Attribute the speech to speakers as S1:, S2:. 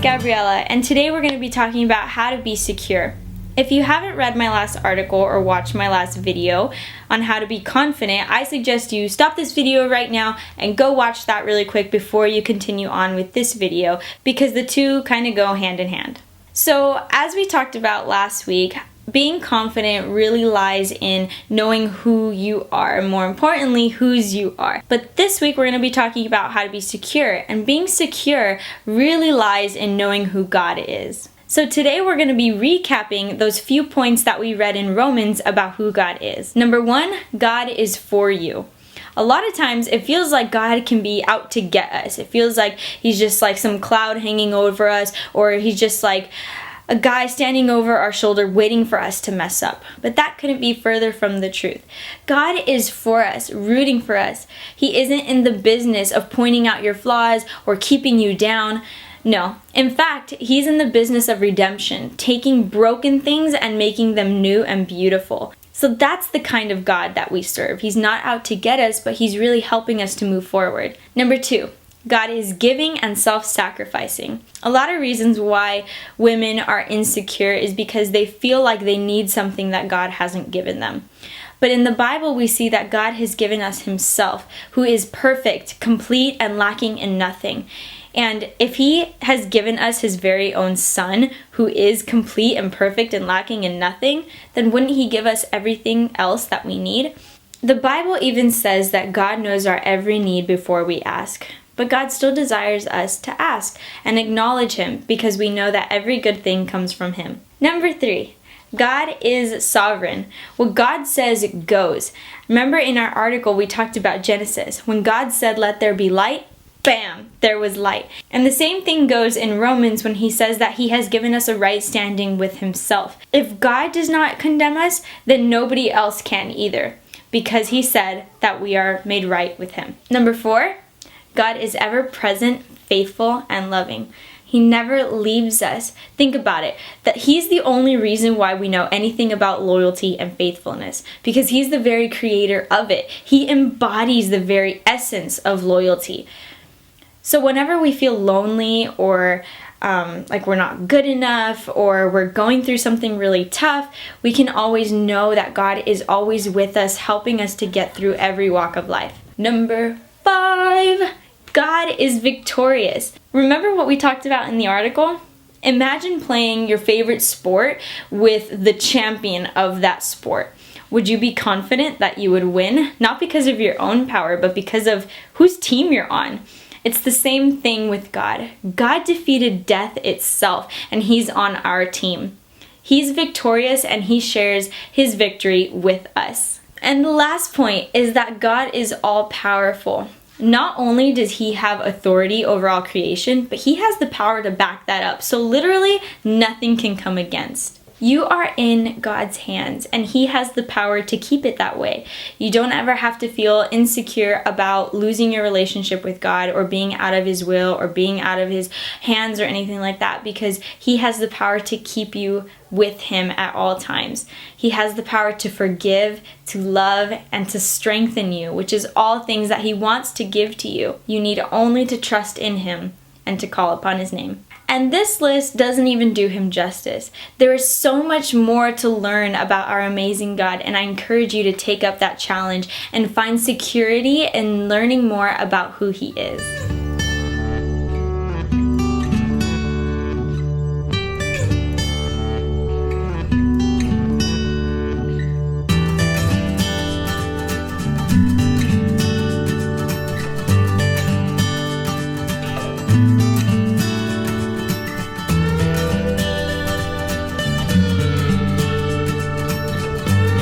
S1: Gabriella, and today we're going to be talking about how to be secure. If you haven't read my last article or watched my last video on how to be confident, I suggest you stop this video right now and go watch that really quick before you continue on with this video, because the two kind of go hand in hand. So, as we talked about last week, being confident really lies in knowing who you are, and more importantly, whose you are. But this week we're going to be talking about how to be secure, and being secure really lies in knowing who God is. So today we're going to be recapping those few points that we read in Romans about who God is. Number 1, God is for you. A lot of times it feels like God can be out to get us. It feels like he's just like some cloud hanging over us, or he's just like a guy standing over our shoulder waiting for us to mess up. But that couldn't be further from the truth. God is for us, rooting for us. He isn't in the business of pointing out your flaws or keeping you down. No. In fact, he's in the business of redemption, taking broken things and making them new and beautiful. So that's the kind of God that we serve. He's not out to get us, but he's really helping us to move forward. Number 2. God is giving and self-sacrificing. A lot of reasons why women are insecure is because they feel like they need something that God hasn't given them. But in the Bible, we see that God has given us himself, who is perfect, complete, and lacking in nothing. And if he has given us his very own son, who is complete and perfect and lacking in nothing, then wouldn't he give us everything else that we need? The Bible even says that God knows our every need before we ask. But God still desires us to ask and acknowledge him, because we know that every good thing comes from him. Number 3, God is sovereign. What God says goes. Remember in our article we talked about Genesis. When God said, "Let there be light," bam, there was light. And the same thing goes in Romans when he says that he has given us a right standing with himself. If God does not condemn us, then nobody else can either, because he said that we are made right with him. Number 4, God is ever present, faithful, and loving. He never leaves us. Think about it, that he's the only reason why we know anything about loyalty and faithfulness, because he's the very creator of it. He embodies the very essence of loyalty. So whenever we feel lonely or like we're not good enough or we're going through something really tough, we can always know that God is always with us, helping us to get through every walk of life. Number 5, God is victorious. Remember what we talked about in the article? Imagine playing your favorite sport with the champion of that sport. Would you be confident that you would win? Not because of your own power, but because of whose team you're on. It's the same thing with God. God defeated death itself, and he's on our team. He's victorious, and he shares his victory with us. And the last point is that God is all-powerful. Not only does he have authority over all creation, but he has the power to back that up. So literally, nothing can come against. You are in God's hands, and he has the power to keep it that way. You don't ever have to feel insecure about losing your relationship with God or being out of his will or being out of his hands or anything like that, because he has the power to keep you with him at all times. He has the power to forgive, to love, and to strengthen you, which is all things that he wants to give to you. You need only to trust in him and to call upon his name. And this list doesn't even do him justice. There is so much more to learn about our amazing God, and I encourage you to take up that challenge and find security in learning more about who he is.